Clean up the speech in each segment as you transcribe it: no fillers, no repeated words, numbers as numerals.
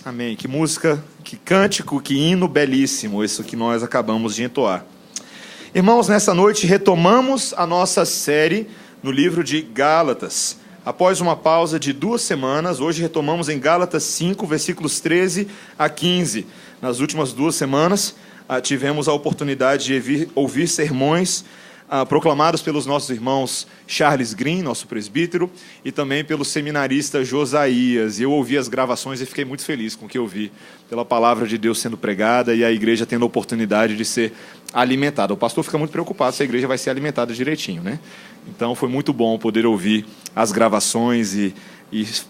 Amém. Que música, que cântico, que hino belíssimo, isso que nós acabamos de entoar. Irmãos, nessa noite retomamos a nossa série no livro de Gálatas. Após uma pausa de 2 semanas, hoje retomamos em Gálatas 5, versículos 13 a 15. Nas últimas 2 semanas, tivemos a oportunidade de ouvir sermões proclamados pelos nossos irmãos Charles Green, nosso presbítero, e também pelo seminarista Josias. Eu ouvi as gravações e fiquei muito feliz com o que eu vi, pela palavra de Deus sendo pregada e a igreja tendo a oportunidade de ser alimentada. O pastor fica muito preocupado se a igreja vai ser alimentada direitinho, né? Então foi muito bom poder ouvir as gravações e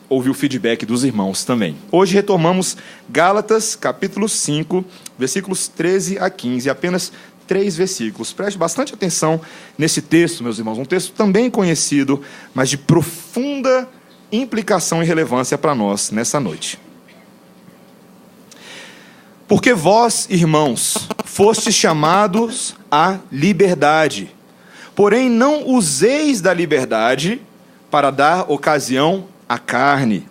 ouvir o feedback dos irmãos também. Hoje retomamos Gálatas, capítulo 5, versículos 13 a 15, apenas 3 versículos. Preste bastante atenção nesse texto, meus irmãos. Um texto também conhecido, mas de profunda implicação e relevância para nós nessa noite. Porque vós, irmãos, fostes chamados à liberdade. Porém, não useis da liberdade para dar ocasião à carne.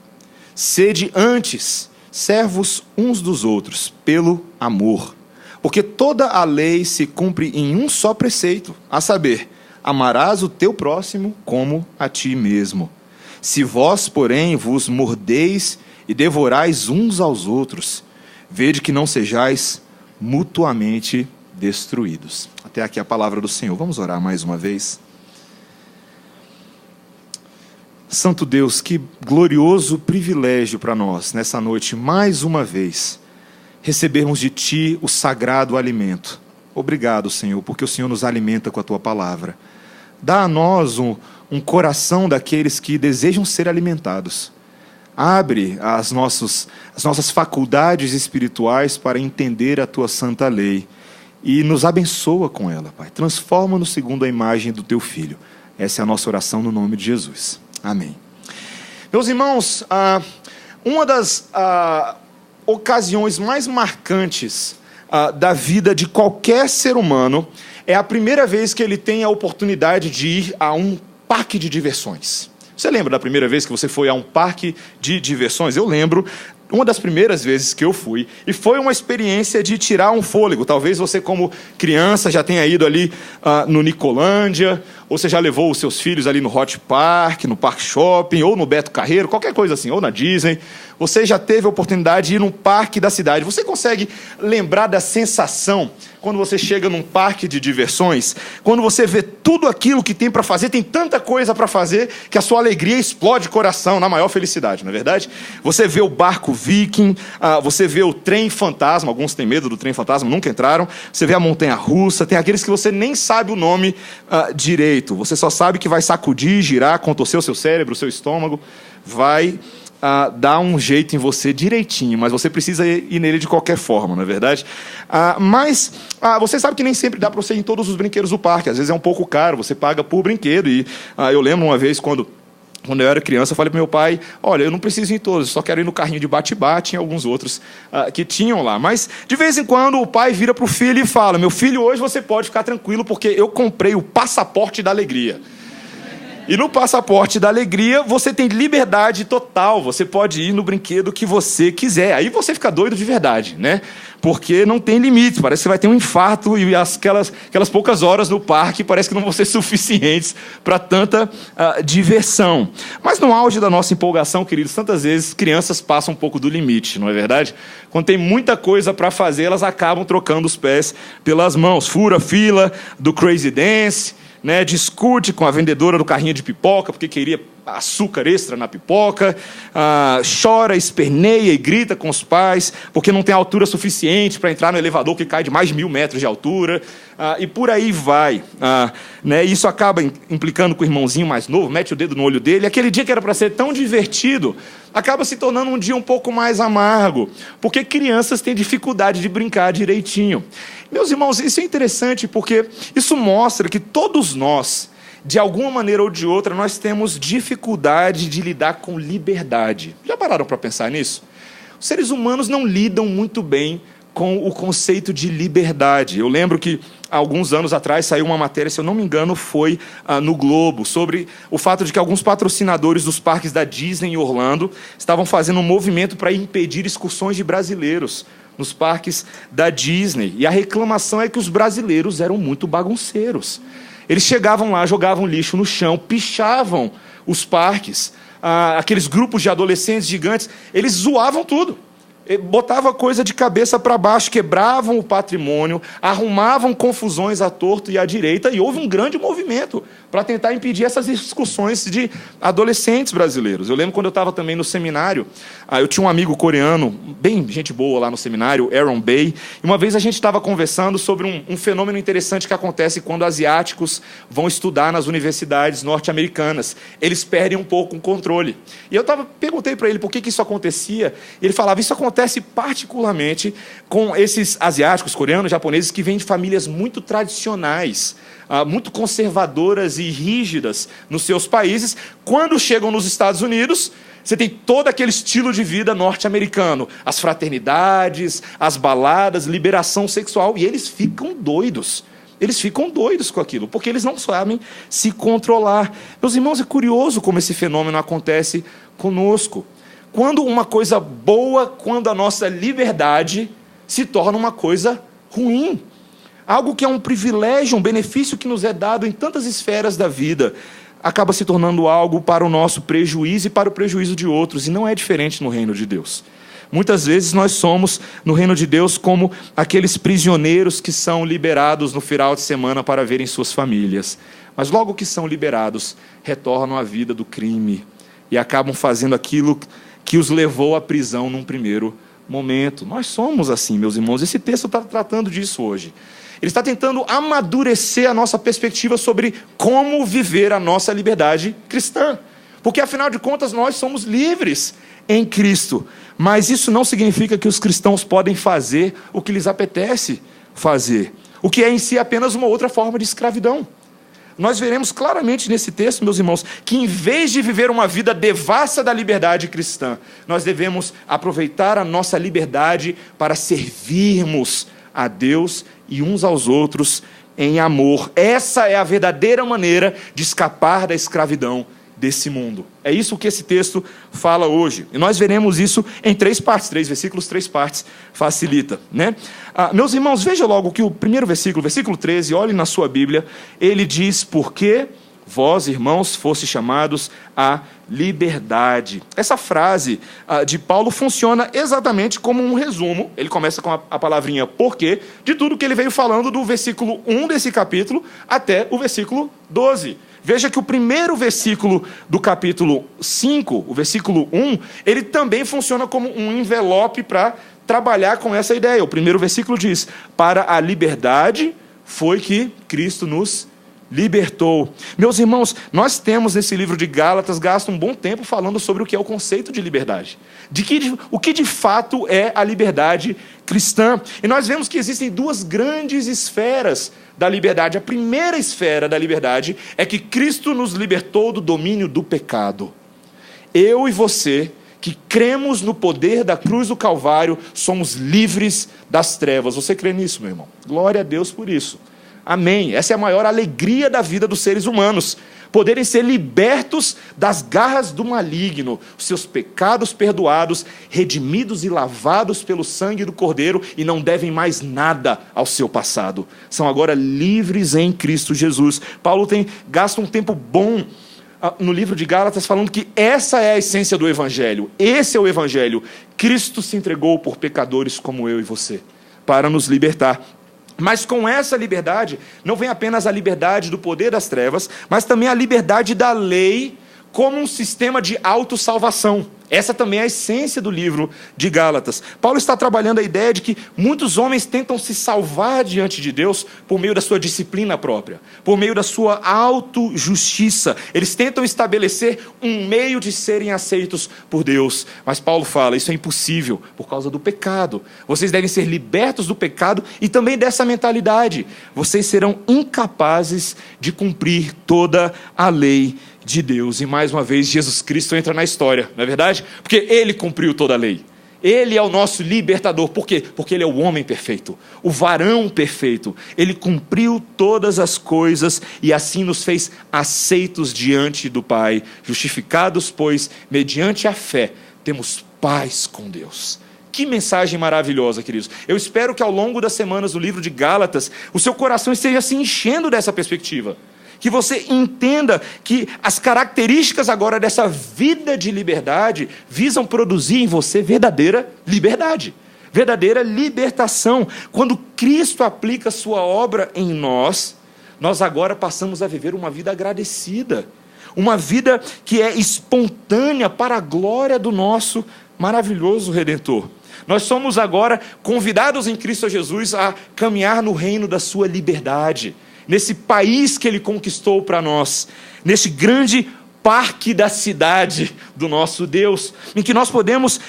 Sede antes servos uns dos outros, pelo amor. Porque toda a lei se cumpre em um só preceito, a saber, amarás o teu próximo como a ti mesmo. Se vós, porém, vos mordeis e devorais uns aos outros, vede que não sejais mutuamente destruídos. Até aqui a palavra do Senhor. Vamos orar mais uma vez. Santo Deus, que glorioso privilégio para nós, nessa noite, mais uma vez, recebermos de Ti o sagrado alimento. Obrigado, Senhor, porque o Senhor nos alimenta com a Tua palavra. Dá a nós um coração daqueles que desejam ser alimentados. Abre as nossas faculdades espirituais para entender a Tua santa lei e nos abençoa com ela, Pai. Transforma-nos segundo a imagem do Teu Filho. Essa é a nossa oração no nome de Jesus. Amém. Meus irmãos, uma das ocasiões mais marcantes da vida de qualquer ser humano é a primeira vez que ele tem a oportunidade de ir a um parque de diversões. Você lembra da primeira vez que você foi a um parque de diversões? Eu lembro, uma das primeiras vezes que eu fui, e foi uma experiência de tirar um fôlego. Talvez você, como criança, já tenha ido ali no Nicolândia, ou você já levou os seus filhos ali no Hot Park, no Park Shopping, ou no Beto Carreiro, qualquer coisa assim, ou na Disney. Você já teve a oportunidade de ir num parque da cidade. Você consegue lembrar da sensação quando você chega num parque de diversões? Quando você vê tudo aquilo que tem para fazer, tem tanta coisa para fazer, que a sua alegria explode o coração na maior felicidade, não é verdade? Você vê o barco Viking, você vê o trem fantasma, alguns têm medo do trem fantasma, nunca entraram. Você vê a montanha-russa, tem aqueles que você nem sabe o nome direito. Você só sabe que vai sacudir, girar, contorcer o seu cérebro, o seu estômago, vai dar um jeito em você direitinho, mas você precisa ir nele de qualquer forma, não é verdade? Mas você sabe que nem sempre dá para você ir em todos os brinquedos do parque. Às vezes é um pouco caro, você paga por brinquedo. E eu lembro uma vez quando eu era criança, eu falei para meu pai: olha, eu não preciso ir em todos, eu só quero ir no carrinho de bate-bate e alguns outros que tinham lá. Mas, de vez em quando, o pai vira para o filho e fala: meu filho, hoje você pode ficar tranquilo, porque eu comprei o passaporte da alegria. E no passaporte da alegria, você tem liberdade total. Você pode ir no brinquedo que você quiser. Aí você fica doido de verdade, né? Porque não tem limite. Parece que você vai ter um infarto e aquelas poucas horas no parque parece que não vão ser suficientes para tanta diversão. Mas no auge da nossa empolgação, queridos, tantas vezes crianças passam um pouco do limite, não é verdade? Quando tem muita coisa para fazer, elas acabam trocando os pés pelas mãos. Fura a fila do Crazy Dance, né, discute com a vendedora do carrinho de pipoca porque queria açúcar extra na pipoca, chora, esperneia e grita com os pais porque não tem altura suficiente para entrar no elevador que cai de mais de 1.000 metros de altura, e por aí vai. Né, isso acaba implicando com o irmãozinho mais novo, mete o dedo no olho dele, e aquele dia que era para ser tão divertido acaba se tornando um dia um pouco mais amargo, porque crianças têm dificuldade de brincar direitinho. Meus irmãos, isso é interessante porque isso mostra que todos nós, de alguma maneira ou de outra, nós temos dificuldade de lidar com liberdade. Já pararam para pensar nisso? Os seres humanos não lidam muito bem com o conceito de liberdade. Eu lembro que há alguns anos atrás saiu uma matéria, se eu não me engano, foi no Globo, sobre o fato de que alguns patrocinadores dos parques da Disney em Orlando estavam fazendo um movimento para impedir excursões de brasileiros nos parques da Disney. E a reclamação é que os brasileiros eram muito bagunceiros. Eles chegavam lá, jogavam lixo no chão, pichavam os parques. Aqueles grupos de adolescentes gigantes, eles zoavam tudo. Botavam a coisa de cabeça para baixo, quebravam o patrimônio, arrumavam confusões à torto e à direita, e houve um grande movimento para tentar impedir essas discussões de adolescentes brasileiros. Eu lembro quando eu estava também no seminário, eu tinha um amigo coreano, bem gente boa lá no seminário, Aaron Bay, e uma vez a gente estava conversando sobre um fenômeno interessante que acontece quando asiáticos vão estudar nas universidades norte-americanas. Eles perdem um pouco o controle. E eu perguntei para ele por que isso acontecia, e ele falava, isso acontece particularmente com esses asiáticos, coreanos, japoneses, que vêm de famílias muito tradicionais, muito conservadoras e rígidas nos seus países. Quando chegam nos Estados Unidos, você tem todo aquele estilo de vida norte-americano, as fraternidades, as baladas, liberação sexual, e eles ficam doidos. Eles ficam doidos com aquilo, porque eles não sabem se controlar. Meus irmãos, é curioso como esse fenômeno acontece conosco. Quando uma coisa boa, quando a nossa liberdade se torna uma coisa ruim. Algo que é um privilégio, um benefício que nos é dado em tantas esferas da vida, acaba se tornando algo para o nosso prejuízo e para o prejuízo de outros, e não é diferente no reino de Deus. Muitas vezes nós somos, no reino de Deus, como aqueles prisioneiros que são liberados no final de semana para verem suas famílias. Mas logo que são liberados, retornam à vida do crime e acabam fazendo aquilo que os levou à prisão num primeiro momento. Nós somos assim, meus irmãos. Esse texto está tratando disso hoje. Ele está tentando amadurecer a nossa perspectiva sobre como viver a nossa liberdade cristã. Porque, afinal de contas, nós somos livres em Cristo. Mas isso não significa que os cristãos podem fazer o que lhes apetece fazer. O que é em si apenas uma outra forma de escravidão. Nós veremos claramente nesse texto, meus irmãos, que em vez de viver uma vida devassa da liberdade cristã, nós devemos aproveitar a nossa liberdade para servirmos a Deus e uns aos outros em amor. Essa é a verdadeira maneira de escapar da escravidão desse mundo. É isso que esse texto fala hoje. E nós veremos isso em 3 partes, 3 versículos, 3 partes, facilita, né? Meus irmãos, veja logo que o primeiro versículo, versículo 13, olhe na sua Bíblia, ele diz, porque vós, irmãos, foste chamados à liberdade. Essa frase de Paulo funciona exatamente como um resumo. Ele começa com a palavrinha porque, de tudo que ele veio falando do versículo 1 desse capítulo até o versículo 12. Veja que o primeiro versículo do capítulo 5, o versículo 1, ele também funciona como um envelope para trabalhar com essa ideia. O primeiro versículo diz, para a liberdade foi que Cristo nos libertou. Meus irmãos, nós temos nesse livro de Gálatas gasto um bom tempo falando sobre o que é o conceito de liberdade. O que de fato é a liberdade cristã. E nós vemos que existem 2 grandes esferas da liberdade. A primeira esfera da liberdade é que Cristo nos libertou do domínio do pecado. Eu e você, que cremos no poder da cruz do Calvário, somos livres das trevas. Você crê nisso, meu irmão? Glória a Deus por isso. Amém. Essa é a maior alegria da vida dos seres humanos. Poderem ser libertos das garras do maligno, os seus pecados perdoados, redimidos e lavados pelo sangue do Cordeiro e não devem mais nada ao seu passado. São agora livres em Cristo Jesus. Paulo tem gasto um tempo bom no livro de Gálatas falando que essa é a essência do Evangelho. Esse é o Evangelho. Cristo se entregou por pecadores como eu e você, para nos libertar. Mas com essa liberdade, não vem apenas a liberdade do poder das trevas, mas também a liberdade da lei como um sistema de autossalvação. Essa também é a essência do livro de Gálatas. Paulo está trabalhando a ideia de que muitos homens tentam se salvar diante de Deus por meio da sua disciplina própria, por meio da sua autojustiça. Eles tentam estabelecer um meio de serem aceitos por Deus. Mas Paulo fala, isso é impossível por causa do pecado. Vocês devem ser libertos do pecado e também dessa mentalidade. Vocês serão incapazes de cumprir toda a lei de Deus. E mais uma vez Jesus Cristo entra na história, não é verdade? Porque Ele cumpriu toda a lei. Ele é o nosso libertador. Por quê? Porque Ele é o homem perfeito, o varão perfeito. Ele cumpriu todas as coisas e assim nos fez aceitos diante do Pai. Justificados, pois, mediante a fé, temos paz com Deus. Que mensagem maravilhosa, queridos. Eu espero que ao longo das semanas do livro de Gálatas, o seu coração esteja se enchendo dessa perspectiva. Que você entenda que as características agora dessa vida de liberdade visam produzir em você verdadeira liberdade, verdadeira libertação. Quando Cristo aplica sua obra em nós, nós agora passamos a viver uma vida agradecida, uma vida que é espontânea para a glória do nosso maravilhoso Redentor. Nós somos agora convidados em Cristo Jesus a caminhar no reino da sua liberdade, nesse país que Ele conquistou para nós, nesse grande parque da cidade do nosso Deus, em que nós podemos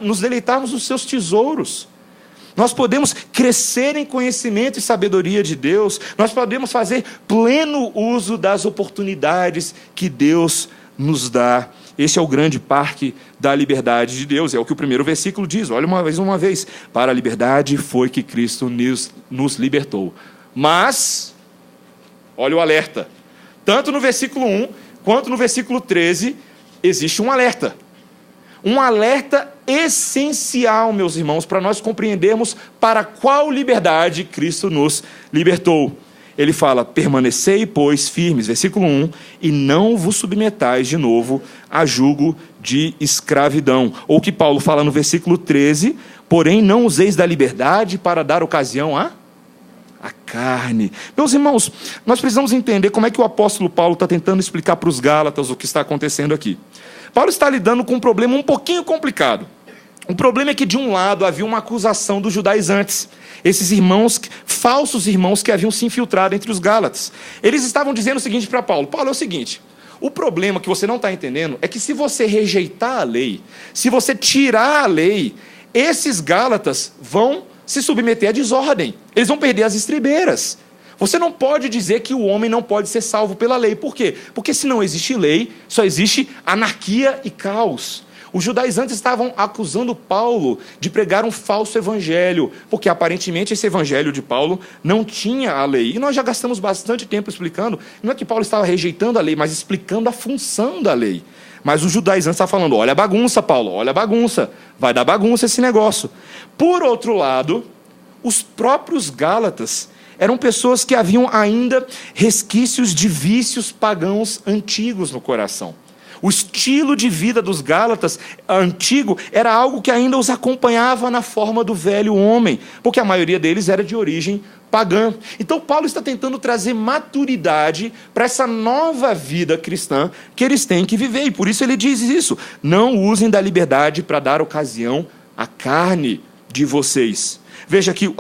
nos deleitarmos nos seus tesouros. Nós podemos crescer em conhecimento e sabedoria de Deus. Nós podemos fazer pleno uso das oportunidades que Deus nos dá. Esse é o grande parque da liberdade de Deus. É o que o primeiro versículo diz. Olha uma vez. Para a liberdade foi que Cristo nos libertou. Mas, olha o alerta. Tanto no versículo 1 quanto no versículo 13, existe um alerta. Um alerta essencial, meus irmãos, para nós compreendermos para qual liberdade Cristo nos libertou. Ele fala, permanecei, pois, firmes, versículo 1, e não vos submetais de novo a jugo de escravidão. Ou que Paulo fala no versículo 13, porém não useis da liberdade para dar ocasião a carne. Meus irmãos, nós precisamos entender como é que o apóstolo Paulo está tentando explicar para os Gálatas o que está acontecendo aqui. Paulo está lidando com um problema um pouquinho complicado. O problema é que, de um lado, havia uma acusação dos judaizantes, esses irmãos, falsos irmãos que haviam se infiltrado entre os Gálatas. Eles estavam dizendo o seguinte para Paulo: Paulo, é o seguinte, o problema que você não está entendendo é que se você rejeitar a lei, se você tirar a lei, esses Gálatas vão se submeter à desordem, eles vão perder as estribeiras. Você não pode dizer que o homem não pode ser salvo pela lei. Por quê? Porque se não existe lei, só existe anarquia e caos. Os judaizantes estavam acusando Paulo de pregar um falso evangelho, porque aparentemente esse evangelho de Paulo não tinha a lei. E nós já gastamos bastante tempo explicando, não é que Paulo estava rejeitando a lei, mas explicando a função da lei. Mas os judaizantes estavam falando, olha a bagunça, Paulo, olha a bagunça, vai dar bagunça esse negócio. Por outro lado, os próprios Gálatas eram pessoas que haviam ainda resquícios de vícios pagãos antigos no coração. O estilo de vida dos Gálatas antigo era algo que ainda os acompanhava na forma do velho homem, porque a maioria deles era de origem pagã. Então Paulo está tentando trazer maturidade para essa nova vida cristã que eles têm que viver, e por isso ele diz isso: não usem da liberdade para dar ocasião à carne de vocês. Veja que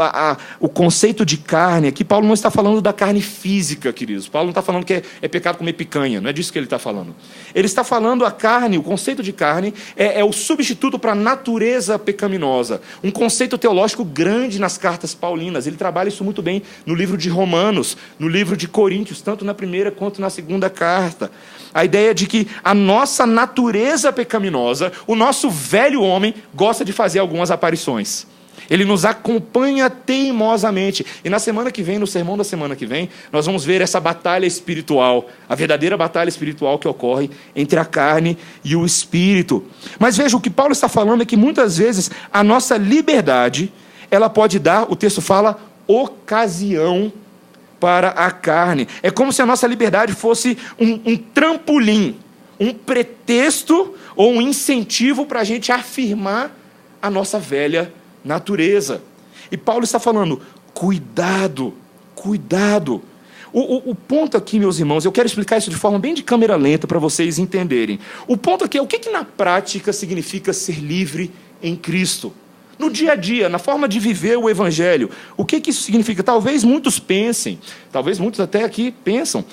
o conceito de carne aqui, Paulo não está falando da carne física, queridos. Paulo não está falando que é pecado comer picanha, não é disso que ele está falando. Ele está falando a carne, o conceito de carne é o substituto para a natureza pecaminosa. Um conceito teológico grande nas cartas paulinas. Ele trabalha isso muito bem no livro de Romanos, no livro de Coríntios, tanto na primeira quanto na segunda carta. A ideia de que a nossa natureza pecaminosa, o nosso velho homem, gosta de fazer algumas aparições. Ele nos acompanha teimosamente. E na semana que vem, no sermão da semana que vem, nós vamos ver essa batalha espiritual, a verdadeira batalha espiritual que ocorre entre a carne e o espírito. Mas veja, o que Paulo está falando é que muitas vezes a nossa liberdade, ela pode dar, o texto fala, ocasião para a carne. É como se a nossa liberdade fosse um trampolim, um pretexto ou um incentivo para a gente afirmar a nossa velha natureza. E Paulo está falando, cuidado, cuidado. O ponto aqui, meus irmãos, eu quero explicar isso de forma bem de câmera lenta para vocês entenderem. O ponto aqui é o que na prática significa ser livre em Cristo. No dia a dia, na forma de viver o Evangelho. O que isso significa? Talvez muitos pensem, talvez muitos até aqui pensam,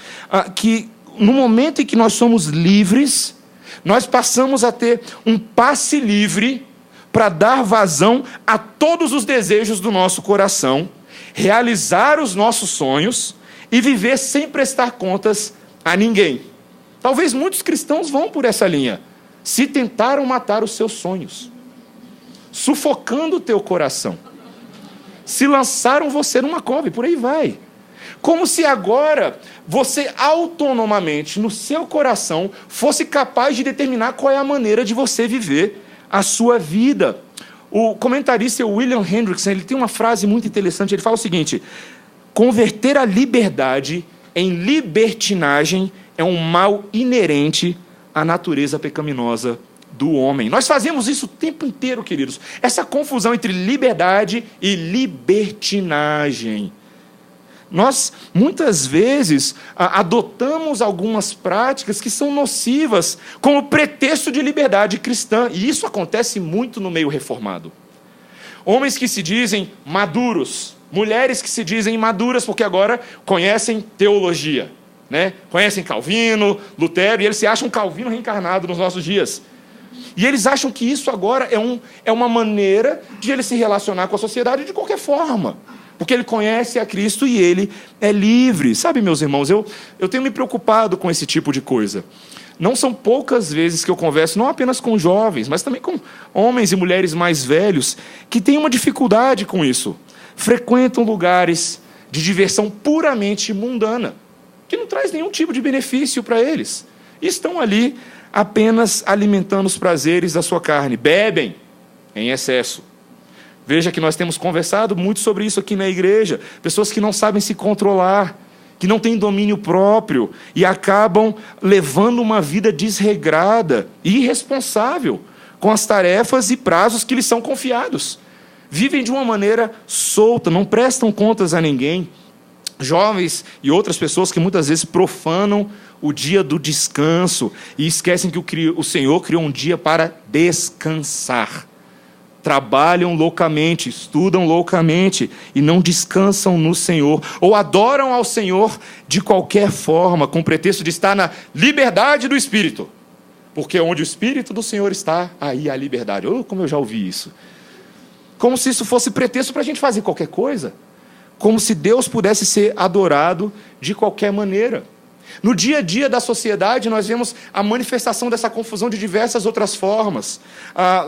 que no momento em que nós somos livres, nós passamos a ter um passe livre para dar vazão a todos os desejos do nosso coração, realizar os nossos sonhos e viver sem prestar contas a ninguém. Talvez muitos cristãos vão por essa linha, se tentaram matar os seus sonhos. sufocando o teu coração. Se lançaram você numa cova, e por aí vai. Como se agora você autonomamente, no seu coração, fosse capaz de determinar qual é a maneira de você viver a sua vida. O comentarista William Hendrickson, ele tem uma frase muito interessante, ele fala o seguinte: converter a liberdade em libertinagem é um mal inerente à natureza pecaminosa do homem. Nós fazemos isso o tempo inteiro, queridos. Essa confusão entre liberdade e libertinagem. Nós, muitas vezes, adotamos algumas práticas que são nocivas como pretexto de liberdade cristã. E isso acontece muito no meio reformado. Homens que se dizem maduros, mulheres que se dizem maduras porque agora conhecem teologia, né? Conhecem Calvino, Lutero, e eles se acham Calvino reencarnado nos nossos dias. E eles acham que isso agora é uma maneira de ele se relacionar com a sociedade de qualquer forma. Porque ele conhece a Cristo e ele é livre. Sabe, meus irmãos, eu tenho me preocupado com esse tipo de coisa. Não são poucas vezes que eu converso, não apenas com jovens, mas também com homens e mulheres mais velhos, que têm uma dificuldade com isso. Frequentam lugares de diversão puramente mundana, que não traz nenhum tipo de benefício para eles. E estão ali apenas alimentando os prazeres da sua carne. Bebem em excesso. Veja que nós temos conversado muito sobre isso aqui na igreja. Pessoas que não sabem se controlar, que não têm domínio próprio e acabam levando uma vida desregrada e irresponsável com as tarefas e prazos que lhes são confiados. Vivem de uma maneira solta, não prestam contas a ninguém. Jovens e outras pessoas que muitas vezes profanam o dia do descanso e esquecem que o Senhor criou um dia para descansar. Trabalham loucamente, estudam loucamente e não descansam no Senhor, ou adoram ao Senhor de qualquer forma, com o pretexto de estar na liberdade do Espírito, porque onde o Espírito do Senhor está, aí há liberdade. Oh, como eu já ouvi isso. Como se isso fosse pretexto para a gente fazer qualquer coisa, como se Deus pudesse ser adorado de qualquer maneira. No dia a dia da sociedade, nós vemos a manifestação dessa confusão de diversas outras formas.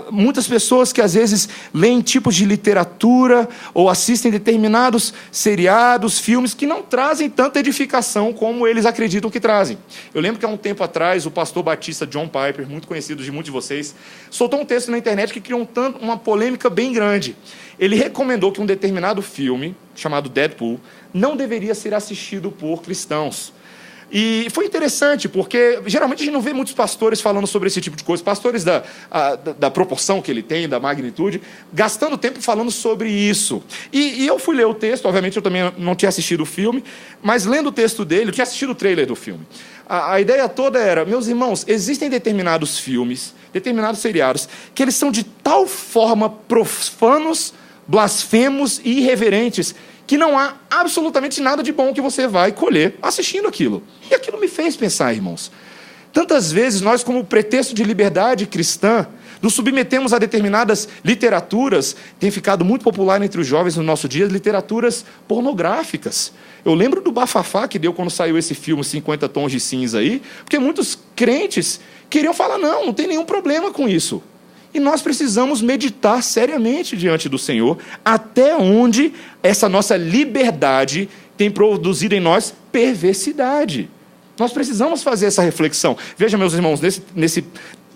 Muitas pessoas que às vezes leem tipos de literatura ou assistem determinados seriados, filmes que não trazem tanta edificação como eles acreditam que trazem. Eu lembro que há um tempo atrás, o pastor batista John Piper, muito conhecido de muitos de vocês, soltou um texto na internet que criou uma polêmica bem grande. Ele recomendou que um determinado filme, chamado Deadpool, não deveria ser assistido por cristãos. E foi interessante, porque geralmente a gente não vê muitos pastores falando sobre esse tipo de coisa, pastores da proporção que ele tem, da magnitude, gastando tempo falando sobre isso. E eu fui ler o texto, obviamente eu também não tinha assistido o filme, mas lendo o texto dele, eu tinha assistido o trailer do filme. A ideia toda era, meus irmãos, existem determinados filmes, determinados seriados, que eles são de tal forma profanos, blasfemos e irreverentes, que não há absolutamente nada de bom que você vai colher assistindo aquilo. E aquilo me fez pensar, irmãos. Tantas vezes nós, como pretexto de liberdade cristã, nos submetemos a determinadas literaturas, tem ficado muito popular entre os jovens no nosso dia, literaturas pornográficas. Eu lembro do bafafá que deu quando saiu esse filme 50 Tons de Cinza aí, porque muitos crentes queriam falar, não tem nenhum problema com isso. E nós precisamos meditar seriamente diante do Senhor, até onde essa nossa liberdade tem produzido em nós perversidade. Nós precisamos fazer essa reflexão. Veja, meus irmãos, nesse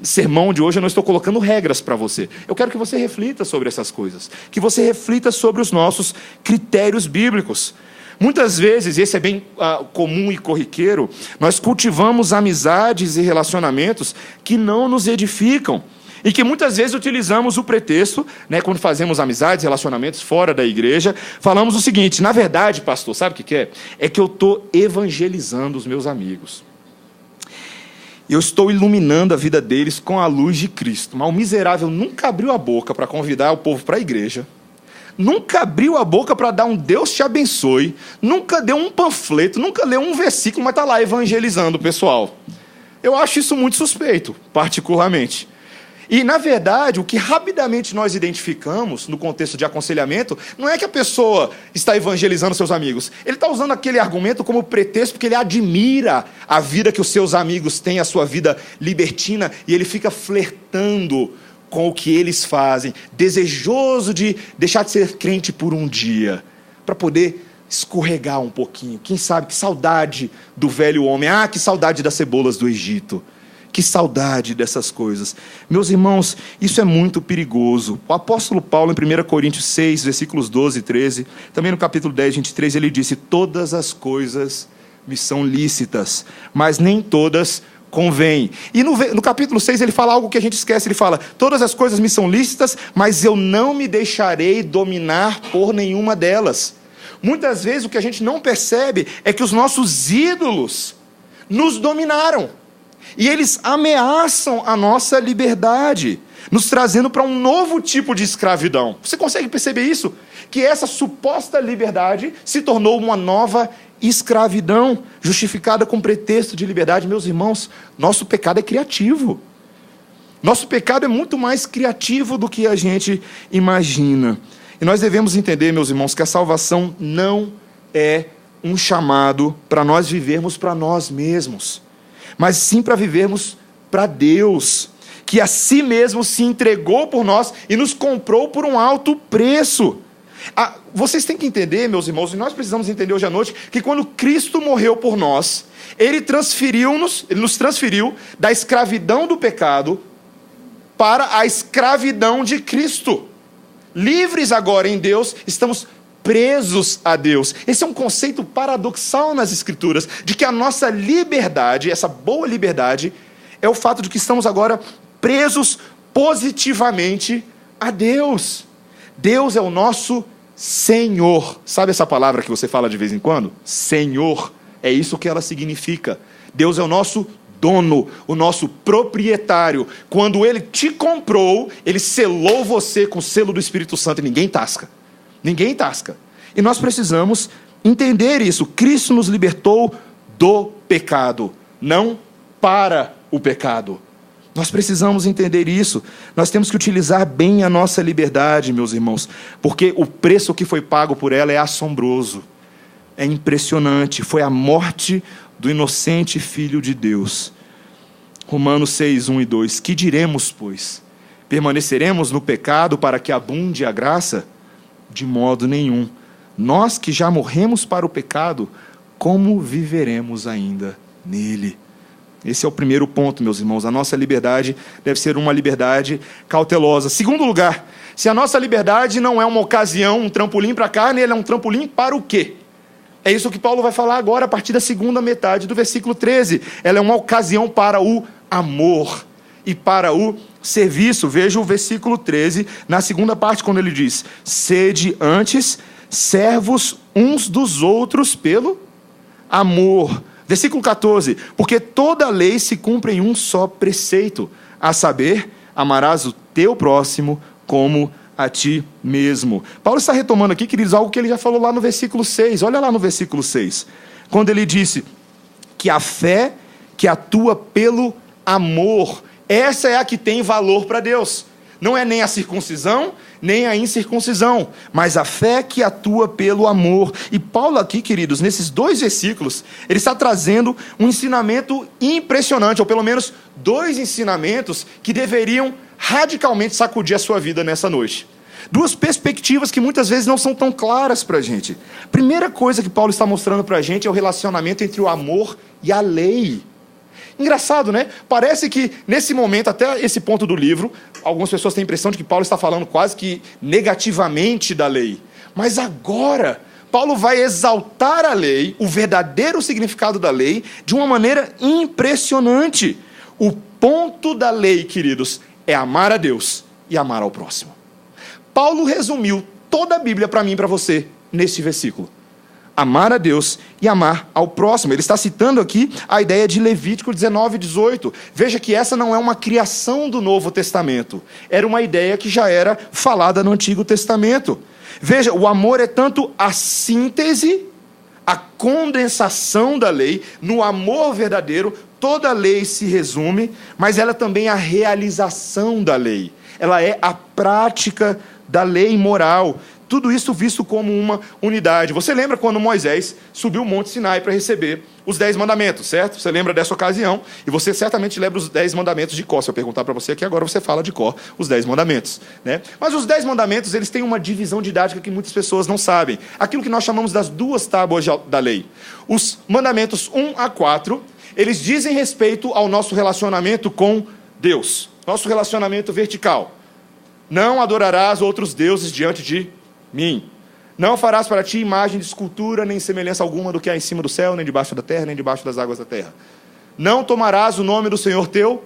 sermão de hoje eu não estou colocando regras para você. Eu quero que você reflita sobre essas coisas, que você reflita sobre os nossos critérios bíblicos. Muitas vezes, esse é bem comum e corriqueiro, nós cultivamos amizades e relacionamentos que não nos edificam. E que muitas vezes utilizamos o pretexto, né, quando fazemos amizades, relacionamentos fora da igreja, falamos o seguinte, na verdade, pastor, sabe o que é? É que eu estou evangelizando os meus amigos. Eu estou iluminando a vida deles com a luz de Cristo. Mas o miserável nunca abriu a boca para convidar o povo para a igreja, nunca abriu a boca para dar um Deus te abençoe, nunca deu um panfleto, nunca leu um versículo, mas está lá evangelizando o pessoal. Eu acho isso muito suspeito, particularmente. E, na verdade, o que rapidamente nós identificamos no contexto de aconselhamento não é que a pessoa está evangelizando seus amigos. Ele está usando aquele argumento como pretexto porque ele admira a vida que os seus amigos têm, a sua vida libertina, e ele fica flertando com o que eles fazem, desejoso de deixar de ser crente por um dia, para poder escorregar um pouquinho. Quem sabe, que saudade do velho homem. Ah, que saudade das cebolas do Egito. Que saudade dessas coisas. Meus irmãos, isso é muito perigoso. O apóstolo Paulo, em 1 Coríntios 6, versículos 12 e 13, também no capítulo 10, 23, ele disse: todas as coisas me são lícitas, mas nem todas convém. E no capítulo 6 ele fala algo que a gente esquece. Ele fala: todas as coisas me são lícitas, mas eu não me deixarei dominar por nenhuma delas. Muitas vezes o que a gente não percebe é que os nossos ídolos nos dominaram. E eles ameaçam a nossa liberdade, nos trazendo para um novo tipo de escravidão. Você consegue perceber isso? Que essa suposta liberdade se tornou uma nova escravidão, justificada com pretexto de liberdade. Meus irmãos, nosso pecado é criativo. Nosso pecado é muito mais criativo do que a gente imagina. E nós devemos entender, meus irmãos, que a salvação não é um chamado para nós vivermos para nós mesmos, mas sim para vivermos para Deus, que a si mesmo se entregou por nós e nos comprou por um alto preço. Vocês têm que entender, meus irmãos, e nós precisamos entender hoje à noite, que quando Cristo morreu por nós, Ele nos transferiu da escravidão do pecado para a escravidão de Cristo. Livres agora em Deus, estamos presos a Deus. Esse é um conceito paradoxal nas Escrituras, de que a nossa liberdade, essa boa liberdade, é o fato de que estamos agora presos positivamente a Deus. Deus é o nosso Senhor. Sabe essa palavra que você fala de vez em quando? Senhor. É isso que ela significa. Deus é o nosso dono, o nosso proprietário. Quando Ele te comprou, Ele selou você com o selo do Espírito Santo e ninguém tasca. Ninguém tasca. E nós precisamos entender isso. Cristo nos libertou do pecado, não para o pecado. Nós precisamos entender isso. Nós temos que utilizar bem a nossa liberdade, meus irmãos, porque o preço que foi pago por ela é assombroso, é impressionante. Foi a morte do inocente Filho de Deus. Romanos 6, 1 e 2. Que diremos, pois? Permaneceremos no pecado para que abunde a graça? De modo nenhum. Nós que já morremos para o pecado, como viveremos ainda nele? Esse é o primeiro ponto, meus irmãos. A nossa liberdade deve ser uma liberdade cautelosa. Segundo lugar, se a nossa liberdade não é uma ocasião, um trampolim para a carne, ele é um trampolim para o quê? É isso que Paulo vai falar agora, a partir da segunda metade do versículo 13. Ela é uma ocasião para o amor e para o serviço. Veja o versículo 13, na segunda parte, quando ele diz: sede antes servos uns dos outros pelo amor. Versículo 14: porque toda a lei se cumpre em um só preceito, a saber, amarás o teu próximo como a ti mesmo. Paulo está retomando aqui, queridos, algo que ele já falou lá no versículo 6. Olha lá no versículo 6, quando ele disse que a fé que atua pelo amor, essa é a que tem valor para Deus. Não é nem a circuncisão, nem a incircuncisão, mas a fé que atua pelo amor. E Paulo aqui, queridos, nesses dois versículos, ele está trazendo um ensinamento impressionante, ou pelo menos dois ensinamentos que deveriam radicalmente sacudir a sua vida nessa noite. Duas perspectivas que muitas vezes não são tão claras para a gente. Primeira coisa que Paulo está mostrando para a gente é o relacionamento entre o amor e a lei. Engraçado, né? Parece que nesse momento, até esse ponto do livro, algumas pessoas têm a impressão de que Paulo está falando quase que negativamente da lei. Mas agora, Paulo vai exaltar a lei, o verdadeiro significado da lei, de uma maneira impressionante. O ponto da lei, queridos, é amar a Deus e amar ao próximo. Paulo resumiu toda a Bíblia para mim e para você nesse versículo. Amar a Deus e amar ao próximo. Ele está citando aqui a ideia de Levítico 19, 18. Veja que essa não é uma criação do Novo Testamento. Era uma ideia que já era falada no Antigo Testamento. Veja, o amor é tanto a síntese, a condensação da lei. No amor verdadeiro, toda a lei se resume, mas ela também é a realização da lei. Ela é a prática da lei moral. tudo isso visto como uma unidade. Você lembra quando Moisés subiu o Monte Sinai para receber os 10 mandamentos, certo? Você lembra dessa ocasião, e você certamente lembra os 10 mandamentos de cor. Se eu perguntar para você aqui agora, você fala de cor os 10 mandamentos, né? Mas os 10 mandamentos, eles têm uma divisão didática que muitas pessoas não sabem. Aquilo que nós chamamos das 2 tábuas da lei. Os mandamentos 1 a 4, eles dizem respeito ao nosso relacionamento com Deus. Nosso relacionamento vertical. Não adorarás outros deuses diante de mim. Não farás para ti imagem de escultura, nem semelhança alguma do que há em cima do céu, nem debaixo da terra, nem debaixo das águas da terra. Não tomarás o nome do Senhor teu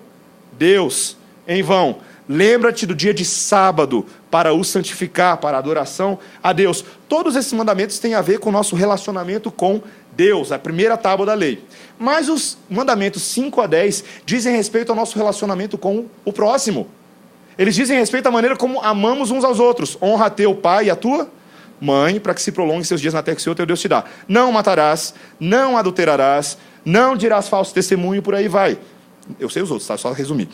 Deus em vão. Lembra-te do dia de sábado para o santificar, para a adoração a Deus. Todos esses mandamentos têm a ver com o nosso relacionamento com Deus, a primeira tábua da lei. Mas os mandamentos 5 a 10 dizem respeito ao nosso relacionamento com o próximo. Eles dizem respeito à maneira como amamos uns aos outros. Honra a teu pai e a tua mãe, para que se prolonguem seus dias na terra que o Senhor teu Deus te dá. Não matarás, não adulterarás, não dirás falso testemunho, por aí vai. Eu sei os outros, tá? Só resumir.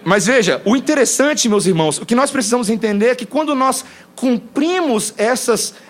Mas veja, o interessante, meus irmãos, o que nós precisamos entender é que quando nós cumprimos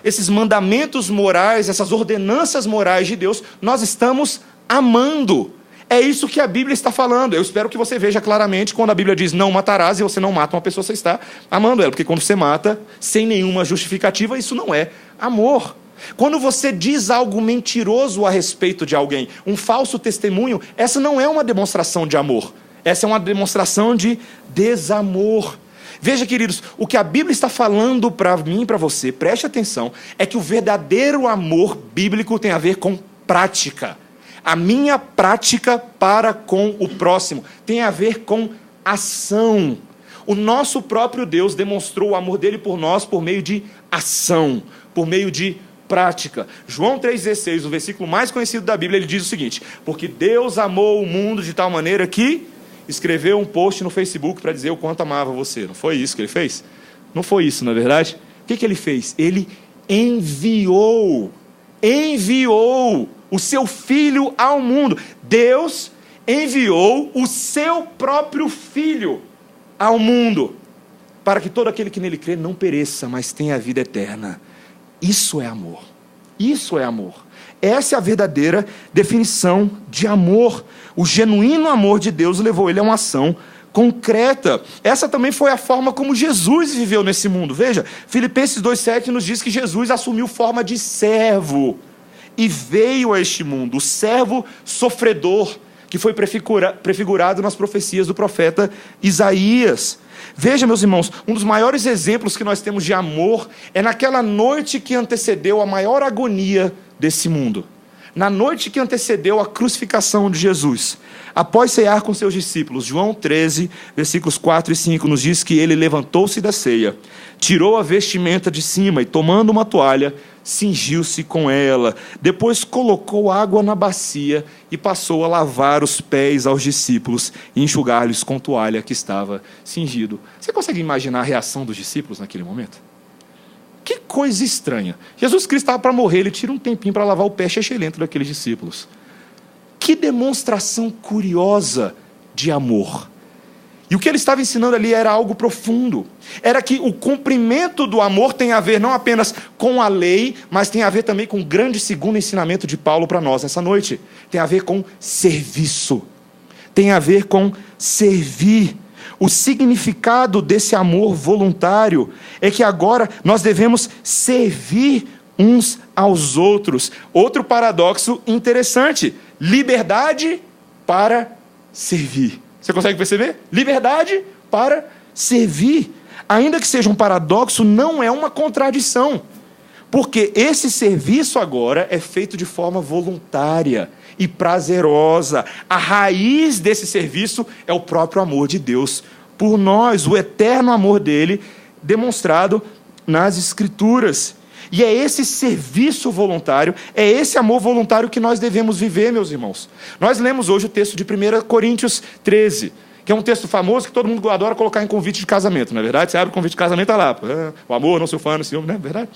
esses mandamentos morais, essas ordenanças morais de Deus, nós estamos amando. É isso que a Bíblia está falando. Eu espero que você veja claramente quando a Bíblia diz não matarás e você não mata uma pessoa, você está amando ela. Porque quando você mata sem nenhuma justificativa, isso não é amor. Quando você diz algo mentiroso a respeito de alguém, um falso testemunho, essa não é uma demonstração de amor. Essa é uma demonstração de desamor. Veja, queridos, o que a Bíblia está falando para mim e para você, preste atenção, é que o verdadeiro amor bíblico tem a ver com prática. A minha prática para com o próximo tem a ver com ação. O nosso próprio Deus demonstrou o amor dele por nós por meio de ação, por meio de prática. João 3,16, o versículo mais conhecido da Bíblia, ele diz o seguinte: porque Deus amou o mundo de tal maneira que escreveu um post no Facebook para dizer o quanto amava você. Não foi isso que ele fez? Não foi isso, não é verdade? O que ele fez? Ele enviou o seu Filho ao mundo. Deus enviou o seu próprio Filho ao mundo, para que todo aquele que nele crê não pereça, mas tenha a vida eterna. Isso é amor. Isso é amor. Essa é a verdadeira definição de amor. O genuíno amor de Deus levou ele a uma ação concreta. Essa também foi a forma como Jesus viveu nesse mundo. Veja, Filipenses 2,7 nos diz que Jesus assumiu forma de servo e veio a este mundo, o servo sofredor, que foi prefigurado nas profecias do profeta Isaías. Veja, meus irmãos, um dos maiores exemplos que nós temos de amor é naquela noite que antecedeu a maior agonia desse mundo. Na noite que antecedeu a crucificação de Jesus, após cear com seus discípulos, João 13, versículos 4 e 5, nos diz que ele levantou-se da ceia, tirou a vestimenta de cima e, tomando uma toalha, cingiu-se com ela. Depois colocou água na bacia e passou a lavar os pés aos discípulos e enxugar-lhes com toalha que estava cingido. Você consegue imaginar a reação dos discípulos naquele momento? Que coisa estranha. Jesus Cristo estava para morrer, ele tira um tempinho para lavar o pé chechelento daqueles discípulos. Que demonstração curiosa de amor. E o que ele estava ensinando ali era algo profundo. Era que o cumprimento do amor tem a ver não apenas com a lei, mas tem a ver também com o grande segundo ensinamento de Paulo para nós nessa noite. Tem a ver com serviço. Tem a ver com servir. O significado desse amor voluntário é que agora nós devemos servir uns aos outros. Outro paradoxo interessante: liberdade para servir. Você consegue perceber? Liberdade para servir. Ainda que seja um paradoxo, não é uma contradição. Porque esse serviço agora é feito de forma voluntária e prazerosa. A raiz desse serviço é o próprio amor de Deus por nós, o eterno amor dele demonstrado nas Escrituras. E é esse serviço voluntário, é esse amor voluntário que nós devemos viver, meus irmãos. Nós lemos hoje o texto de 1 Coríntios 13, que é um texto famoso que todo mundo adora colocar em convite de casamento, não é verdade? Você abre o convite de casamento, está lá, o amor, não se ufana, ciúme, não é verdade?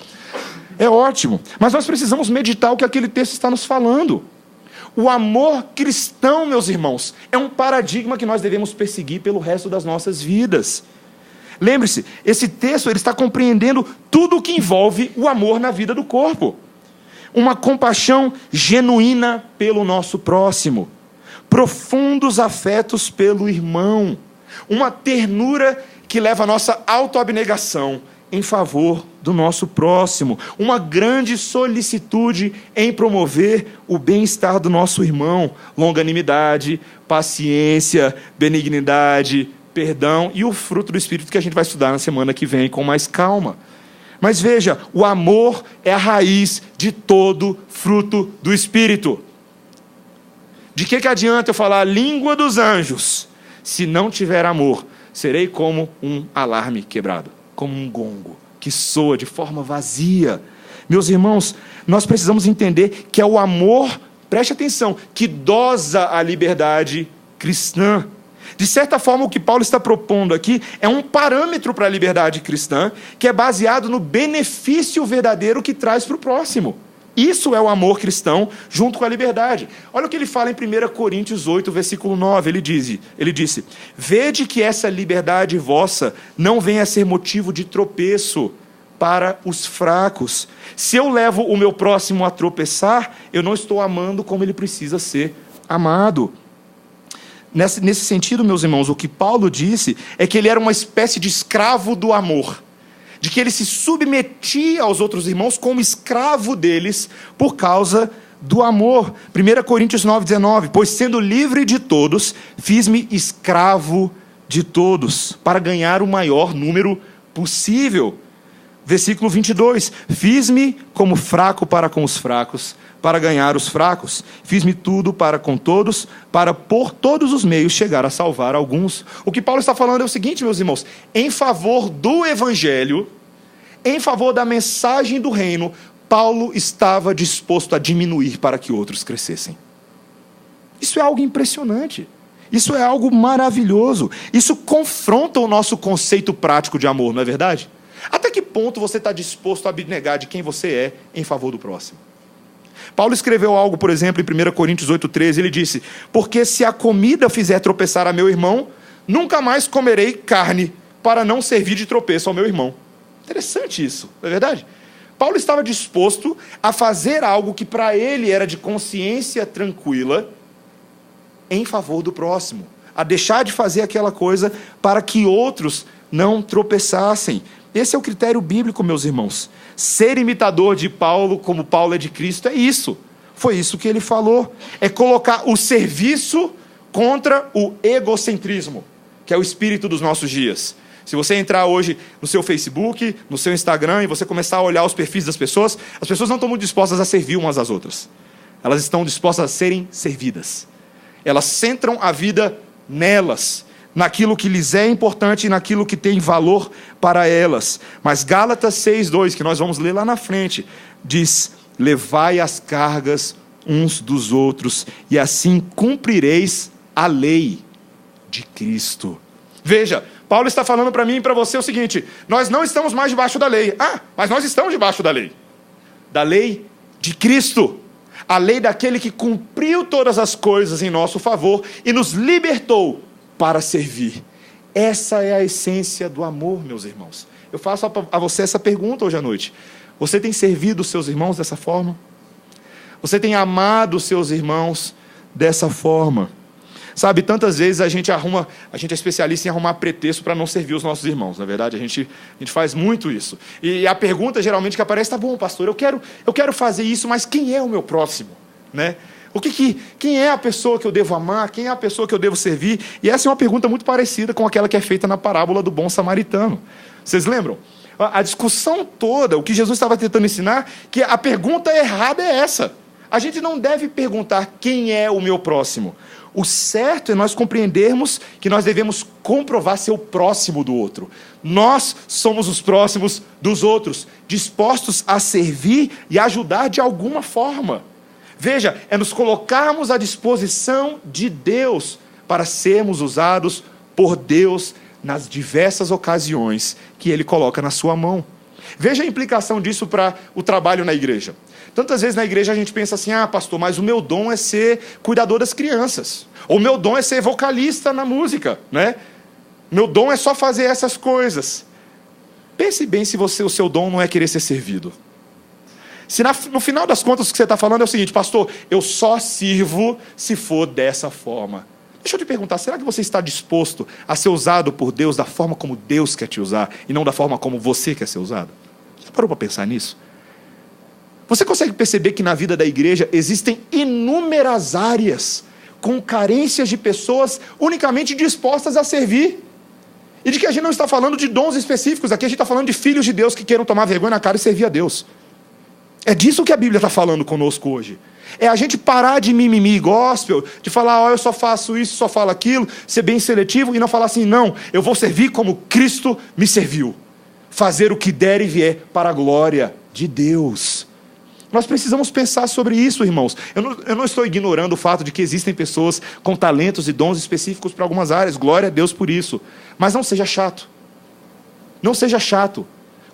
É ótimo, mas nós precisamos meditar o que aquele texto está nos falando. O amor cristão, meus irmãos, é um paradigma que nós devemos perseguir pelo resto das nossas vidas. Lembre-se, esse texto ele está compreendendo tudo o que envolve o amor na vida do corpo. Uma compaixão genuína pelo nosso próximo, profundos afetos pelo irmão, uma ternura que leva a nossa autoabnegação em favor do nosso próximo, uma grande solicitude em promover o bem-estar do nosso irmão, longanimidade, paciência, benignidade, perdão e o fruto do Espírito que a gente vai estudar na semana que vem com mais calma. Mas veja, o amor é a raiz de todo fruto do Espírito. De que adianta eu falar a língua dos anjos se não tiver amor? Serei como um alarme quebrado, como um gongo que soa de forma vazia. Meus irmãos, nós precisamos entender que é o amor, preste atenção, que dosa a liberdade cristã. De certa forma, o que Paulo está propondo aqui é um parâmetro para a liberdade cristã, que é baseado no benefício verdadeiro que traz para o próximo. Isso é o amor cristão junto com a liberdade. Olha o que ele fala em 1 Coríntios 8, versículo 9. Ele disse: vede que essa liberdade vossa não venha a ser motivo de tropeço para os fracos. Se eu levo o meu próximo a tropeçar, eu não estou amando como ele precisa ser amado. Nesse sentido, meus irmãos, o que Paulo disse é que ele era uma espécie de escravo do amor, de que ele se submetia aos outros irmãos como escravo deles por causa do amor. 1 Coríntios 9,19, pois sendo livre de todos, fiz-me escravo de todos, para ganhar o maior número possível. Versículo 22, fiz-me como fraco para com os fracos, para ganhar os fracos. Fiz-me tudo para com todos, para por todos os meios chegar a salvar alguns. O que Paulo está falando é o seguinte, meus irmãos, em favor do Evangelho, em favor da mensagem do reino, Paulo estava disposto a diminuir para que outros crescessem. Isso é algo impressionante. Isso é algo maravilhoso. Isso confronta o nosso conceito prático de amor, não é verdade? Até que ponto você está disposto a abnegar de quem você é em favor do próximo? Paulo escreveu algo, por exemplo, em 1 Coríntios 8,13, ele disse: porque se a comida fizer tropeçar a meu irmão, nunca mais comerei carne, para não servir de tropeço ao meu irmão. Interessante isso, não é verdade? Paulo estava disposto a fazer algo que para ele era de consciência tranquila, em favor do próximo, a deixar de fazer aquela coisa para que outros não tropeçassem. Esse é o critério bíblico, meus irmãos. Ser imitador de Paulo, como Paulo é de Cristo, é isso. Foi isso que ele falou. É colocar o serviço contra o egocentrismo, que é o espírito dos nossos dias. Se você entrar hoje no seu Facebook, no seu Instagram, e você começar a olhar os perfis das pessoas, as pessoas não estão muito dispostas a servir umas às outras. Elas estão dispostas a serem servidas. Elas centram a vida nelas, naquilo que lhes é importante e naquilo que tem valor para elas. Mas Gálatas 6,2, que nós vamos ler lá na frente, diz: levai as cargas uns dos outros, e assim cumprireis a lei de Cristo. Veja, Paulo está falando para mim e para você o seguinte: nós não estamos mais debaixo da lei. Mas nós estamos debaixo da lei de Cristo. A lei daquele que cumpriu todas as coisas em nosso favor e nos libertou para servir. Essa é a essência do amor, meus irmãos. Eu faço a você essa pergunta hoje à noite. Você tem servido os seus irmãos dessa forma? Você tem amado os seus irmãos dessa forma? Sabe, tantas vezes a gente é especialista em arrumar pretexto para não servir os nossos irmãos, na verdade, a gente faz muito isso. E a pergunta geralmente que aparece: tá bom, pastor, eu quero fazer isso, mas quem é o meu próximo? Né? Quem é a pessoa que eu devo amar? Quem é a pessoa que eu devo servir? E essa é uma pergunta muito parecida com aquela que é feita na parábola do bom samaritano. Vocês lembram? A discussão toda, o que Jesus estava tentando ensinar, que a pergunta errada é essa. A gente não deve perguntar quem é o meu próximo. O certo é nós compreendermos que nós devemos comprovar ser o próximo do outro. Nós somos os próximos dos outros, dispostos a servir e ajudar de alguma forma. Veja, é nos colocarmos à disposição de Deus para sermos usados por Deus nas diversas ocasiões que Ele coloca na sua mão. Veja a implicação disso para o trabalho na igreja. Tantas vezes na igreja a gente pensa assim: pastor, mas o meu dom é ser cuidador das crianças. Ou o meu dom é ser vocalista na música, né? Meu dom é só fazer essas coisas. Pense bem se o seu dom não é querer ser servido. Se no final das contas o que você está falando é o seguinte: pastor, eu só sirvo se for dessa forma. Deixa eu te perguntar, será que você está disposto a ser usado por Deus da forma como Deus quer te usar e não da forma como você quer ser usado? Já parou para pensar nisso? Você consegue perceber que na vida da igreja existem inúmeras áreas com carências de pessoas unicamente dispostas a servir? E de que a gente não está falando de dons específicos, aqui a gente está falando de filhos de Deus que queiram tomar vergonha na cara e servir a Deus. É disso que a Bíblia está falando conosco hoje. É a gente parar de mimimi gospel, de falar, eu só faço isso, só falo aquilo, ser bem seletivo e não falar assim, não, eu vou servir como Cristo me serviu. Fazer o que der e vier para a glória de Deus. Nós precisamos pensar sobre isso, irmãos. Eu não estou ignorando o fato de que existem pessoas com talentos e dons específicos para algumas áreas. Glória a Deus por isso. Mas não seja chato. Não seja chato.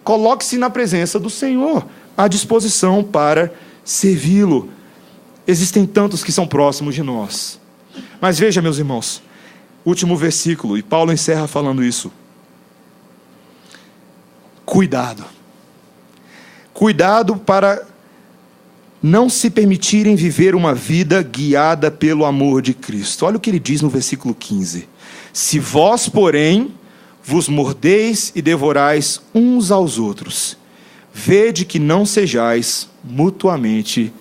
Coloque-se na presença do Senhor, à disposição para servi-lo. Existem tantos que são próximos de nós. Mas veja, meus irmãos, último versículo, e Paulo encerra falando isso. Cuidado. Cuidado para não se permitirem viver uma vida guiada pelo amor de Cristo. Olha o que ele diz no versículo 15. Se vós, porém, vos mordeis e devorais uns aos outros, vede que não sejais mutuamente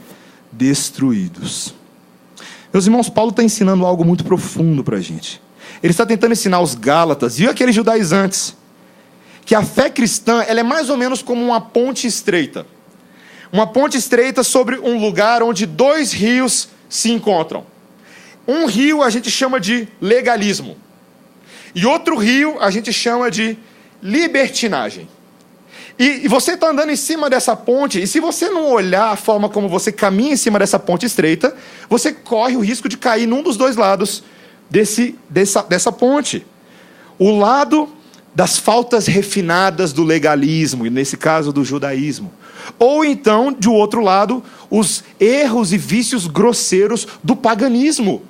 destruídos. Meus irmãos, Paulo está ensinando algo muito profundo para a gente. Ele está tentando ensinar os Gálatas e aqueles judaizantes que a fé cristã ela é mais ou menos como uma ponte estreita. Uma ponte estreita sobre um lugar onde dois rios se encontram. Um rio a gente chama de legalismo. E outro rio a gente chama de libertinagem. E você está andando em cima dessa ponte, e se você não olhar a forma como você caminha em cima dessa ponte estreita, você corre o risco de cair num dos dois lados dessa ponte. O lado das faltas refinadas do legalismo, e nesse caso do judaísmo. Ou então, de outro lado, os erros e vícios grosseiros do paganismo,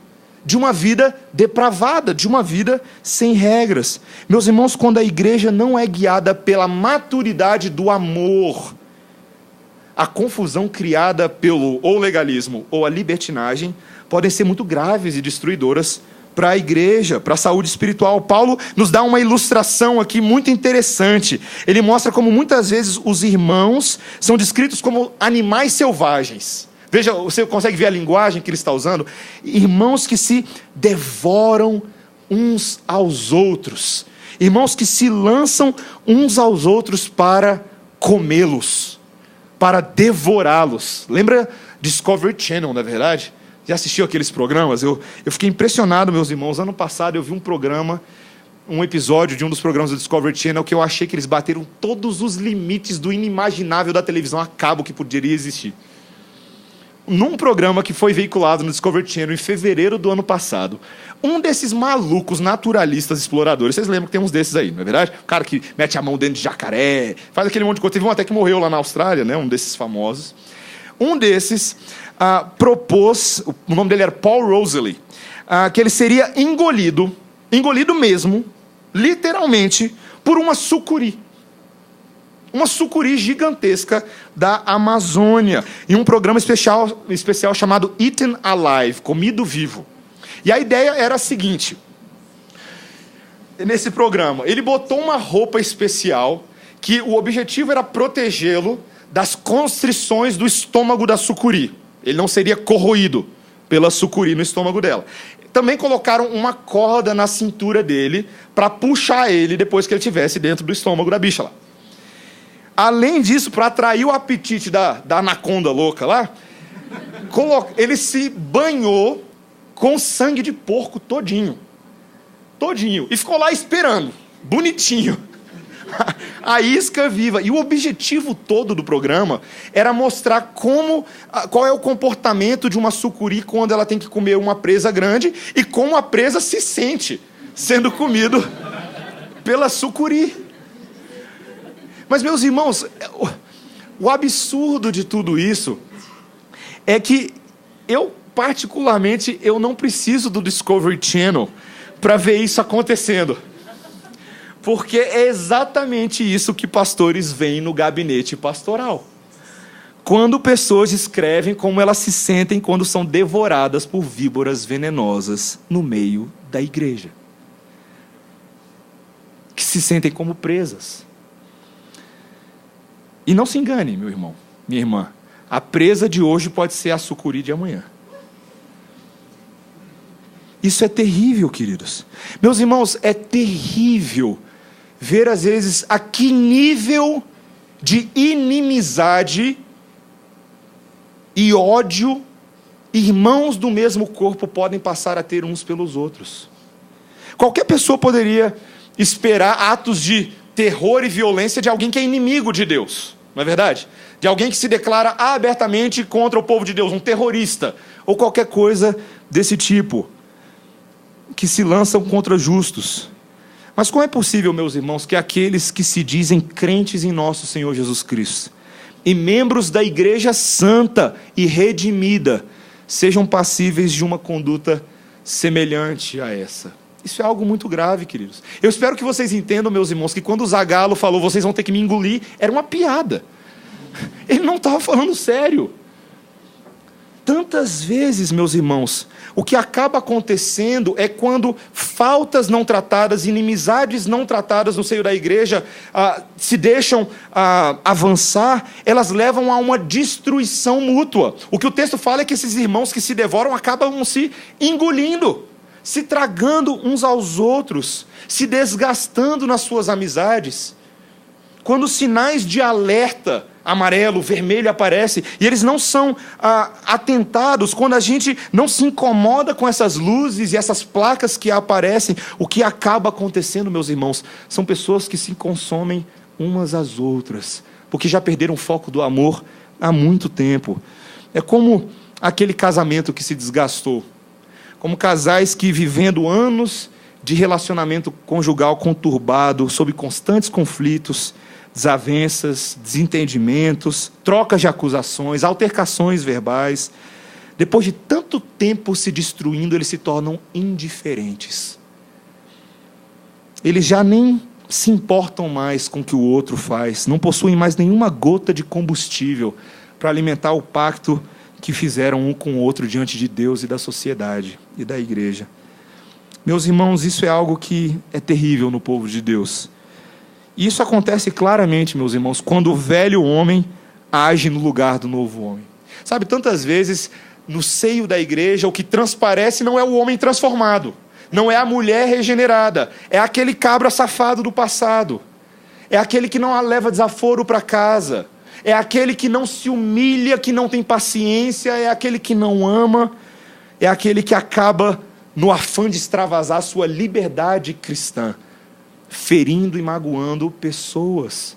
de uma vida depravada, de uma vida sem regras. Meus irmãos, quando a igreja não é guiada pela maturidade do amor, a confusão criada pelo ou legalismo ou a libertinagem podem ser muito graves e destruidoras para a igreja, para a saúde espiritual. Paulo nos dá uma ilustração aqui muito interessante. Ele mostra como muitas vezes os irmãos são descritos como animais selvagens. Veja, você consegue ver a linguagem que ele está usando? Irmãos que se devoram uns aos outros. Irmãos que se lançam uns aos outros para comê-los, para devorá-los. Lembra Discovery Channel, não é verdade? Já assistiu aqueles programas? Eu fiquei impressionado, meus irmãos. Ano passado eu vi um episódio de um dos programas do Discovery Channel que eu achei que eles bateram todos os limites do inimaginável da televisão a cabo que poderia existir. Num programa que foi veiculado no Discovery Channel em fevereiro do ano passado, um desses malucos naturalistas exploradores, vocês lembram que tem uns desses aí, não é verdade? O cara que mete a mão dentro de jacaré, faz aquele monte de coisa. Teve um até que morreu lá na Austrália, né? Um desses famosos. Um desses propôs, o nome dele era Paul Rosalie, que ele seria engolido mesmo, literalmente, por uma sucuri. Uma sucuri gigantesca da Amazônia, em um programa especial chamado Eaten Alive, Comido Vivo. E a ideia era a seguinte: nesse programa, ele botou uma roupa especial, que o objetivo era protegê-lo das constrições do estômago da sucuri. Ele não seria corroído pela sucuri no estômago dela. Também colocaram uma corda na cintura dele para puxar ele depois que ele estivesse dentro do estômago da bicha lá. Além disso, para atrair o apetite da anaconda louca lá, ele se banhou com sangue de porco todinho. E ficou lá esperando, bonitinho. A isca viva. E o objetivo todo do programa era mostrar qual é o comportamento de uma sucuri quando ela tem que comer uma presa grande e como a presa se sente sendo comido pela sucuri. Mas, meus irmãos, o absurdo de tudo isso é que particularmente, eu não preciso do Discovery Channel para ver isso acontecendo. Porque é exatamente isso que pastores veem no gabinete pastoral. Quando pessoas escrevem como elas se sentem quando são devoradas por víboras venenosas no meio da igreja. Que se sentem como presas. E não se engane, meu irmão, minha irmã. A presa de hoje pode ser a sucuri de amanhã. Isso é terrível, queridos. Meus irmãos, é terrível ver, às vezes, a que nível de inimizade e ódio irmãos do mesmo corpo podem passar a ter uns pelos outros. Qualquer pessoa poderia esperar atos de terror e violência de alguém que é inimigo de Deus, não é verdade? De alguém que se declara abertamente contra o povo de Deus, um terrorista, ou qualquer coisa desse tipo, que se lançam contra justos. Mas como é possível, meus irmãos, que aqueles que se dizem crentes em nosso Senhor Jesus Cristo e membros da Igreja Santa e Redimida sejam passíveis de uma conduta semelhante a essa? Isso é algo muito grave, queridos. Eu espero que vocês entendam, meus irmãos, que quando o Zagalo falou, vocês vão ter que me engolir, era uma piada. Ele não estava falando sério. Tantas vezes, meus irmãos, o que acaba acontecendo é quando faltas não tratadas, inimizades não tratadas no seio da igreja se deixam avançar, elas levam a uma destruição mútua. O que o texto fala é que esses irmãos que se devoram acabam se engolindo, se tragando uns aos outros, se desgastando nas suas amizades. Quando sinais de alerta amarelo, vermelho aparecem, e eles não são atentados, quando a gente não se incomoda com essas luzes e essas placas que aparecem, o que acaba acontecendo, meus irmãos, são pessoas que se consomem umas às outras, porque já perderam o foco do amor há muito tempo. É como aquele casamento que se desgastou, como casais que, vivendo anos de relacionamento conjugal conturbado, sob constantes conflitos, desavenças, desentendimentos, trocas de acusações, altercações verbais, depois de tanto tempo se destruindo, eles se tornam indiferentes. Eles já nem se importam mais com o que o outro faz, não possuem mais nenhuma gota de combustível para alimentar o pacto que fizeram um com o outro diante de Deus e da sociedade e da igreja. Meus irmãos, isso é algo que é terrível no povo de Deus. E isso acontece claramente, meus irmãos, quando o velho homem age no lugar do novo homem. Sabe, tantas vezes, no seio da igreja, o que transparece não é o homem transformado, não é a mulher regenerada, é aquele cabra safado do passado, é aquele que não leva desaforo para casa, é aquele que não se humilha, que não tem paciência, é aquele que não ama, é aquele que acaba no afã de extravasar sua liberdade cristã, ferindo e magoando pessoas.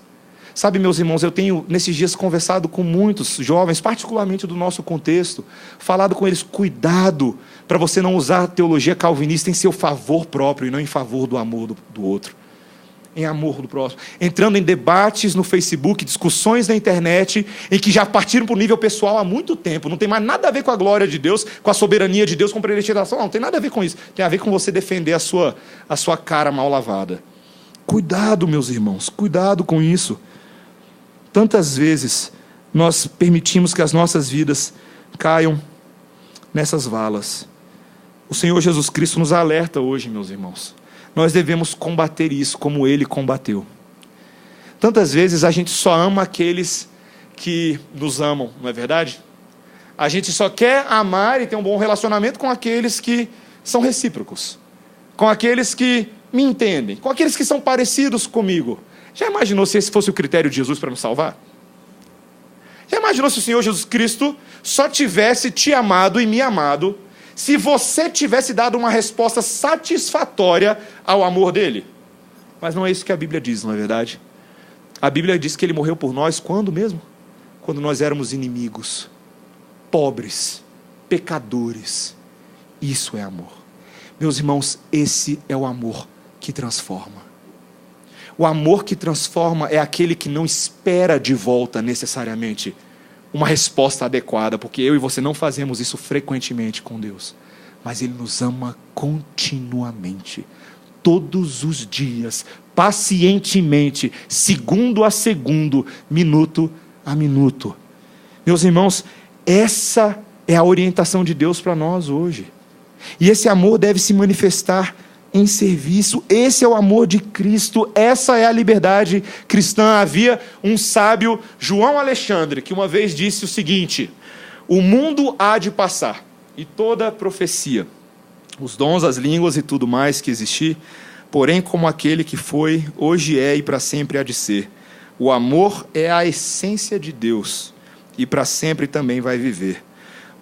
Sabe, meus irmãos, eu tenho nesses dias conversado com muitos jovens, particularmente do nosso contexto, falado com eles, cuidado para você não usar a teologia calvinista em seu favor próprio e não em favor do amor do outro, em amor do próximo, entrando em debates no Facebook, discussões na internet, em que já partiram para o nível pessoal há muito tempo, não tem mais nada a ver com a glória de Deus, com a soberania de Deus, com a predestinação, não tem nada a ver com isso, tem a ver com você defender a sua cara mal lavada. Cuidado, meus irmãos, cuidado com isso. Tantas vezes nós permitimos que as nossas vidas caiam nessas valas. O Senhor Jesus Cristo nos alerta hoje, meus irmãos. Nós devemos combater isso como Ele combateu. Tantas vezes a gente só ama aqueles que nos amam, não é verdade? A gente só quer amar e ter um bom relacionamento com aqueles que são recíprocos, com aqueles que me entendem, com aqueles que são parecidos comigo. Já imaginou se esse fosse o critério de Jesus para me salvar? Já imaginou se o Senhor Jesus Cristo só tivesse te amado e me amado se você tivesse dado uma resposta satisfatória ao amor dele? Mas não é isso que a Bíblia diz, não é verdade? A Bíblia diz que ele morreu por nós quando mesmo? Quando nós éramos inimigos, pobres, pecadores. Isso é amor. Meus irmãos, esse é o amor que transforma. O amor que transforma é aquele que não espera de volta necessariamente uma resposta adequada, porque eu e você não fazemos isso frequentemente com Deus, mas Ele nos ama continuamente, todos os dias, pacientemente, segundo a segundo, minuto a minuto. Meus irmãos, essa é a orientação de Deus para nós hoje. E esse amor deve se manifestar em serviço. Esse é o amor de Cristo, essa é a liberdade cristã. Havia um sábio, João Alexandre, que uma vez disse o seguinte: o mundo há de passar, e toda profecia, os dons, as línguas e tudo mais que existir, porém como aquele que foi, hoje é e para sempre há de ser. O amor é a essência de Deus, e para sempre também vai viver.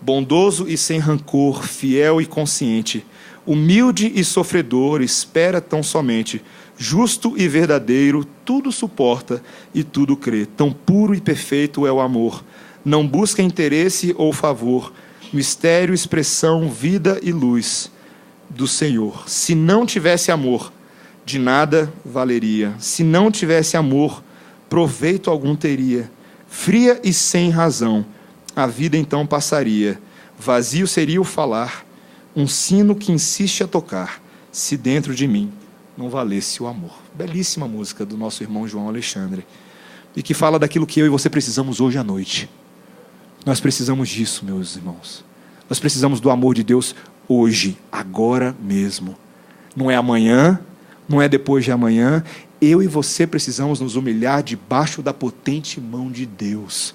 Bondoso e sem rancor, fiel e consciente, humilde e sofredor, espera tão somente, justo e verdadeiro, tudo suporta e tudo crê. Tão puro e perfeito é o amor, não busca interesse ou favor, mistério, expressão, vida e luz do Senhor. Se não tivesse amor, de nada valeria. Se não tivesse amor, proveito algum teria. Fria e sem razão, a vida então passaria. Vazio seria o falar, um sino que insiste a tocar, se dentro de mim não valesse o amor. Belíssima música do nosso irmão João Alexandre, e que fala daquilo que eu e você precisamos hoje à noite. Nós precisamos disso, meus irmãos. Nós precisamos do amor de Deus hoje, agora mesmo. Não é amanhã, não é depois de amanhã. Eu e você precisamos nos humilhar debaixo da potente mão de Deus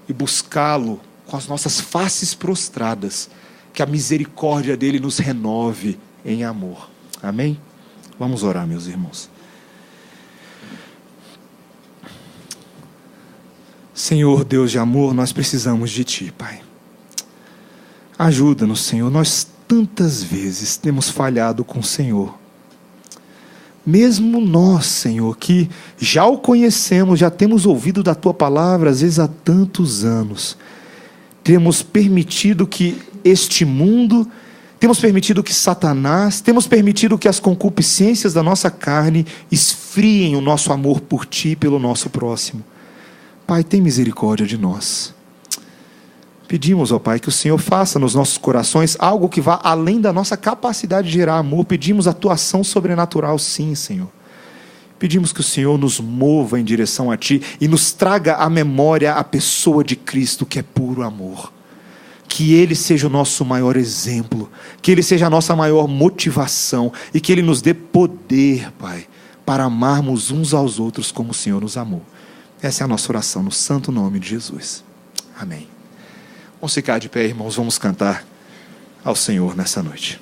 e buscá-lo com as nossas faces prostradas, que a misericórdia dele nos renove em amor. Amém? Vamos orar, meus irmãos. Senhor, Deus de amor, nós precisamos de Ti, Pai. Ajuda-nos, Senhor. Nós tantas vezes temos falhado com o Senhor. Mesmo nós, Senhor, que já o conhecemos, já temos ouvido da Tua palavra, às vezes há tantos anos, temos permitido que este mundo, temos permitido que Satanás, temos permitido que as concupiscências da nossa carne esfriem o nosso amor por Ti e pelo nosso próximo. Pai, tem misericórdia de nós. Pedimos, ó Pai, que o Senhor faça nos nossos corações algo que vá além da nossa capacidade de gerar amor. Pedimos a Tua ação sobrenatural, sim, Senhor. Pedimos que o Senhor nos mova em direção a Ti e nos traga à memória a pessoa de Cristo, que é puro amor. Que Ele seja o nosso maior exemplo, que Ele seja a nossa maior motivação e que Ele nos dê poder, Pai, para amarmos uns aos outros como o Senhor nos amou. Essa é a nossa oração no santo nome de Jesus. Amém. Vamos ficar de pé, irmãos, vamos cantar ao Senhor nessa noite.